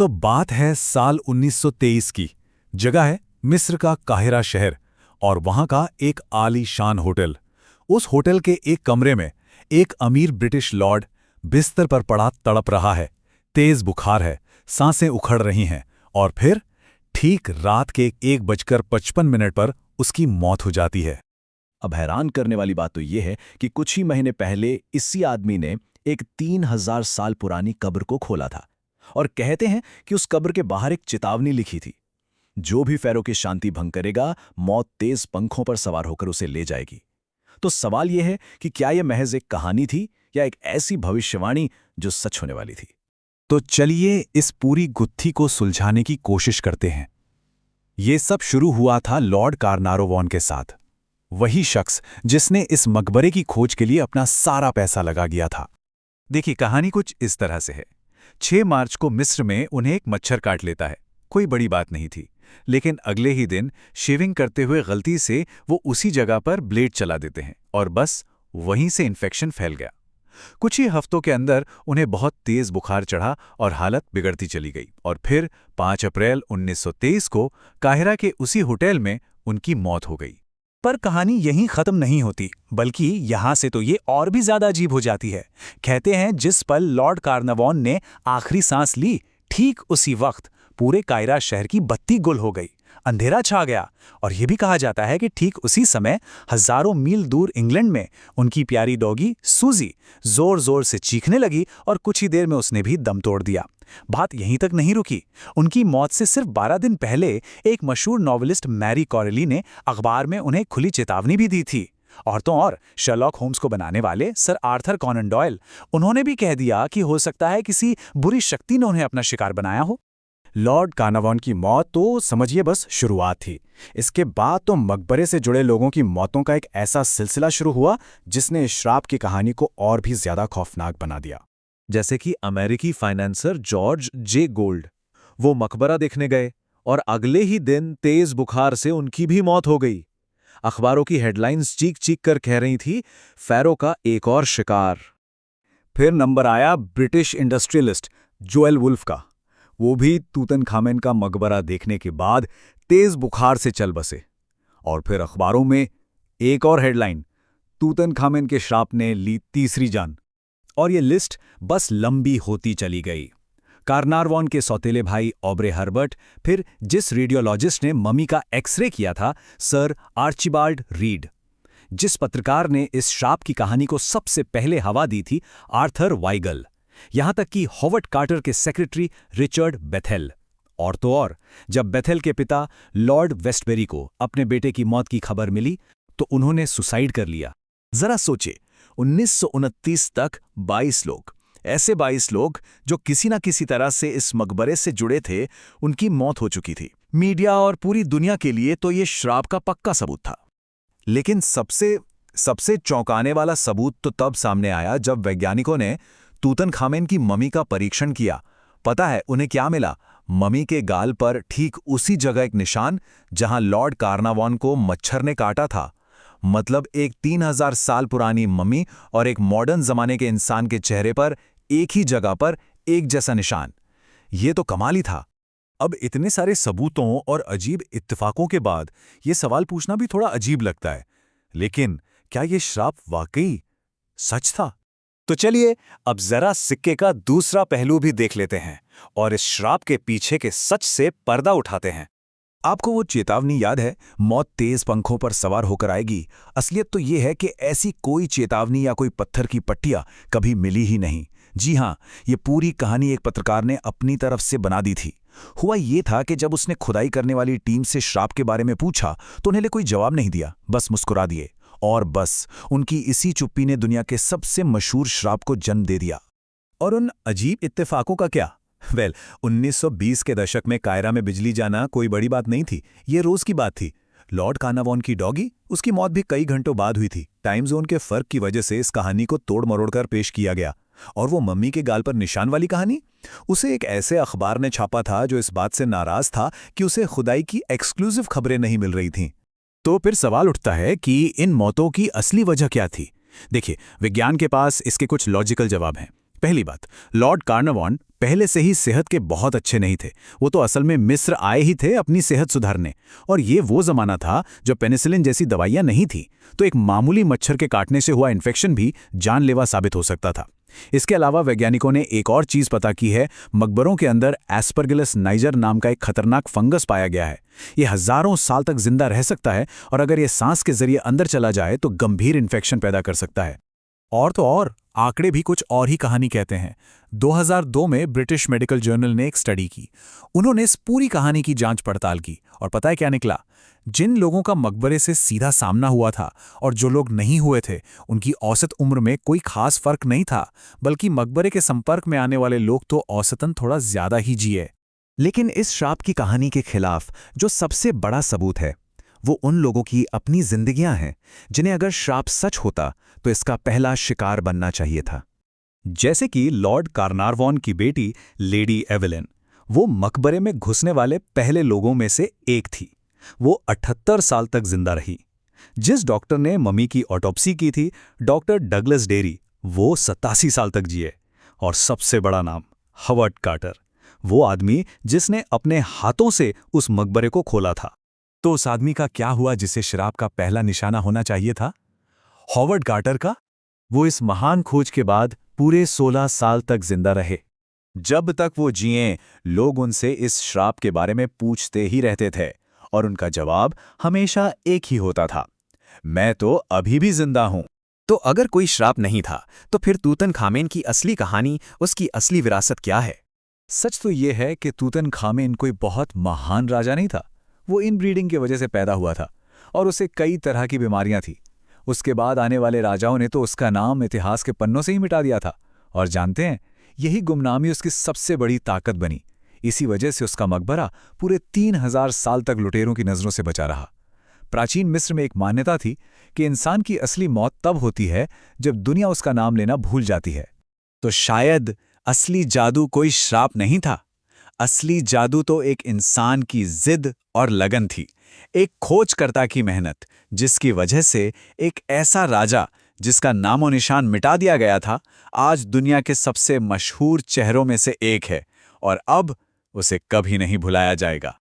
तो बात है साल 1923 की। जगह है मिस्र का काहिरा शहर और वहां का एक आलीशान होटल। उस होटल के एक कमरे में एक अमीर ब्रिटिश लॉर्ड बिस्तर पर पड़ा तड़प रहा है। तेज बुखार है, सांसें उखड़ रही हैं और फिर ठीक रात के 1:55 पर उसकी मौत हो जाती है। अब हैरान करने वाली बात तो यह है कि कुछ ही महीने पहले इसी आदमी ने एक 3000 साल पुरानी कब्र को खोला था और कहते हैं कि उस कब्र के बाहर एक चेतावनी लिखी थी, जो भी फ़ैरो की शांति भंग करेगा, मौत तेज पंखों पर सवार होकर उसे ले जाएगी। तो सवाल यह है कि क्या यह महज एक कहानी थी या एक ऐसी भविष्यवाणी जो सच होने वाली थी? तो चलिए इस पूरी गुत्थी को सुलझाने की कोशिश करते हैं। ये सब शुरू हुआ था लॉर्ड कार्नारोवॉन के साथ, वही शख्स जिसने इस मकबरे की खोज के लिए अपना सारा पैसा लगा दिया था। देखिए, कहानी कुछ इस तरह से है। 6 मार्च को मिस्र में उन्हें एक मच्छर काट लेता है। कोई बड़ी बात नहीं थी, लेकिन अगले ही दिन शेविंग करते हुए गलती से वो उसी जगह पर ब्लेड चला देते हैं और बस वहीं से इन्फेक्शन फैल गया। कुछ ही हफ्तों के अंदर उन्हें बहुत तेज बुखार चढ़ा और हालत बिगड़ती चली गई और फिर 5 अप्रैल 1923 को काहिरा के उसी होटल में उनकी मौत हो गई। पर कहानी यहीं खत्म नहीं होती, बल्कि यहां से तो ये और भी ज्यादा अजीब हो जाती है। कहते हैं जिस पल लॉर्ड कार्नावॉन ने आखिरी सांस ली, ठीक उसी वक्त पूरे कायरा शहर की बत्ती गुल हो गई, अंधेरा छा गया। और यह भी कहा जाता है कि ठीक उसी समय हजारों मील दूर इंग्लैंड में उनकी प्यारी डॉगी सूजी जोर जोर से चीखने लगी और कुछ ही देर में उसने भी दम तोड़ दिया। बात यहीं तक नहीं रुकी। उनकी मौत से सिर्फ 12 दिन पहले एक मशहूर नॉवेलिस्ट मैरी कॉरेली ने अखबार में उन्हें खुली चेतावनी भी दी थी। और तो और शर्लॉक होम्स को बनाने वाले सर आर्थर कॉनन डॉयल, उन्होंने भी कह दिया कि हो सकता है किसी बुरी शक्ति ने उन्हें अपना शिकार बनाया हो। लॉर्ड कार्नावॉन की मौत तो समझिए बस शुरुआत थी। इसके बाद तो मकबरे से जुड़े लोगों की मौतों का एक ऐसा सिलसिला शुरू हुआ जिसने इस श्राप की कहानी को और भी ज्यादा खौफनाक बना दिया। जैसे कि अमेरिकी फाइनेंसर जॉर्ज जे गोल्ड, वो मकबरा देखने गए और अगले ही दिन तेज बुखार से उनकी भी मौत हो गई। अखबारों की हेडलाइंस चीख चीख कर कह रही थी, फ़ैरो का एक और शिकार। फिर नंबर आया ब्रिटिश इंडस्ट्रियलिस्ट जोएल वुल्फ का। वो भी तूतनखामेन का मकबरा देखने के बाद तेज बुखार से चल बसे। और फिर अखबारों में एक और हेडलाइन, तूतनखामेन के श्राप ने ली तीसरी जान। और ये लिस्ट बस लंबी होती चली गई। कार्नारवॉन के सौतेले भाई ऑब्रे हर्बर्ट, फिर जिस रेडियोलॉजिस्ट ने ममी का एक्सरे किया था सर आर्चिबाल्ड रीड, जिस पत्रकार ने इस श्राप की कहानी को सबसे पहले हवा दी थी आर्थर वाइगल, यहां तक कि हॉवर्ड कार्टर के सेक्रेटरी रिचर्ड बेथेल। और तो और जब बेथेल के पिता लॉर्ड वेस्टबेरी को अपने बेटे की मौत की खबर मिली तो उन्होंने सुसाइड कर लिया। जरा सोचे, 1929 तक 22 लोग जो किसी ना किसी तरह से इस मकबरे से जुड़े थे, उनकी मौत हो चुकी थी। मीडिया और पूरी दुनिया के लिए तो ये श्राप का पक्का सबूत था। लेकिन सबसे चौंकाने वाला सबूत तो तब सामने आया जब वैज्ञानिकों ने तूतनखामेन की ममी का परीक्षण किया। पता है उन्हें क्या मिला? ममी के गाल पर ठीक उसी जगह एक निशान जहां लॉर्ड कार्नावॉन को मच्छर ने काटा था। मतलब एक 3000 साल पुरानी मम्मी और एक मॉडर्न जमाने के इंसान के चेहरे पर एक ही जगह पर एक जैसा निशान। ये तो कमाल ही था। अब इतने सारे सबूतों और अजीब इत्तेफाकों के बाद ये सवाल पूछना भी थोड़ा अजीब लगता है, लेकिन क्या ये श्राप वाकई सच था? तो चलिए अब जरा सिक्के का दूसरा पहलू भी देख लेते हैं और इस श्राप के पीछे के सच से पर्दा उठाते हैं। आपको वो चेतावनी याद है, मौत तेज पंखों पर सवार होकर आएगी? असलियत तो ये है कि ऐसी कोई चेतावनी या कोई पत्थर की पट्टियां कभी मिली ही नहीं। जी हां, ये पूरी कहानी एक पत्रकार ने अपनी तरफ से बना दी थी। हुआ ये था कि जब उसने खुदाई करने वाली टीम से श्राप के बारे में पूछा तो उन्हें कोई जवाब नहीं दिया, बस मुस्कुरा दिए। और बस उनकी इसी चुप्पी ने दुनिया के सबसे मशहूर श्राप को जन्म दे दिया। और उन अजीब इत्तेफाकों का क्या? 1920 के दशक में कायरा में बिजली जाना कोई बड़ी बात नहीं थी, ये रोज की बात थी। लॉर्ड कार्नावॉन की डॉगी, उसकी मौत भी कई घंटों बाद हुई थी। टाइम जोन के फर्क की वजह से इस कहानी को तोड़ मरोड़ कर पेश किया गया। और वो मम्मी के गाल पर निशान वाली कहानी, उसे एक ऐसे अखबार ने छापा था जो इस बात से नाराज था कि उसे खुदाई की एक्सक्लूसिव खबरें नहीं मिल रही थीं। तो फिर सवाल उठता है कि इन मौतों की असली वजह क्या थी? देखिए, विज्ञान के पास इसके कुछ लॉजिकल जवाब हैं। पहली बात, लॉर्ड कार्नावॉन पहले से ही सेहत के बहुत अच्छे नहीं थे। वो तो असल में मिस्र आए ही थे अपनी सेहत सुधारने, और ये वो जमाना था जब पेनिसिलिन जैसी दवाइयां नहीं थी, तो एक मामूली मच्छर के काटने से हुआ इन्फेक्शन भी जानलेवा साबित हो सकता था। इसके अलावा वैज्ञानिकों ने एक और चीज पता की है। मकबरों के अंदर एस्परगिलस नाइजर नाम का एक खतरनाक फंगस पाया गया है। ये हजारों साल तक जिंदा रह सकता है, और अगर ये सांस के जरिए अंदर चला जाए तो गंभीर इन्फेक्शन पैदा कर सकता है। और तो और आंकड़े भी कुछ और ही कहानी कहते हैं। 2002 में ब्रिटिश मेडिकल जर्नल ने एक स्टडी की। उन्होंने इस पूरी कहानी की जांच पड़ताल की, और पता है क्या निकला? जिन लोगों का मकबरे से सीधा सामना हुआ था और जो लोग नहीं हुए थे, उनकी औसत उम्र में कोई खास फर्क नहीं था, बल्कि मकबरे के संपर्क में आने वाले लोग तो औसतन थोड़ा ज्यादा ही जिए। लेकिन इस श्राप की कहानी के खिलाफ जो सबसे बड़ा सबूत है, वो उन लोगों की अपनी जिंदगियां हैं जिन्हें अगर श्राप सच होता तो इसका पहला शिकार बनना चाहिए था। जैसे कि लॉर्ड कार्नारवॉन की बेटी लेडी एवेलिन, वो मकबरे में घुसने वाले पहले लोगों में से एक थी। वो 78 साल तक जिंदा रही। जिस डॉक्टर ने मम्मी की ऑटोप्सी की थी, डॉक्टर डगलस डेरी, वो 87 साल तक जिए। और सबसे बड़ा नाम, हॉवर्ड कार्टर, वो आदमी जिसने अपने हाथों से उस मकबरे को खोला था। तो उस आदमी का क्या हुआ जिसे श्राप का पहला निशाना होना चाहिए था? हॉवर्ड कार्टर का? वो इस महान खोज के बाद पूरे 16 साल तक जिंदा रहे। जब तक वो जिए, लोग उनसे इस श्राप के बारे में पूछते ही रहते थे, और उनका जवाब हमेशा एक ही होता था, मैं तो अभी भी जिंदा हूं। तो अगर कोई श्राप नहीं था, तो फिर तूतनखामेन की असली कहानी, उसकी असली विरासत क्या है? सच तो ये है कि तूतनखामेन कोई बहुत महान राजा नहीं था। वो इनब्रीडिंग की वजह से पैदा हुआ था, और उसे कई तरह की बीमारियां थी। उसके बाद आने वाले राजाओं ने तो उसका नाम इतिहास के पन्नों से ही मिटा दिया था। और जानते हैं, यही गुमनामी उसकी सबसे बड़ी ताकत बनी। इसी वजह से उसका मकबरा पूरे 3000 साल तक लुटेरों की नजरों से बचा रहा। प्राचीन मिस्र में एक मान्यता थी कि इंसान की असली मौत तब होती है जब दुनिया उसका नाम लेना भूल जाती है। तो शायद असली जादू कोई श्राप नहीं था। असली जादू तो एक इंसान की जिद और लगन थी, एक खोजकर्ता की मेहनत, जिसकी वजह से एक ऐसा राजा जिसका नामो निशान मिटा दिया गया था, आज दुनिया के सबसे मशहूर चेहरों में से एक है, और अब उसे कभी नहीं भुलाया जाएगा।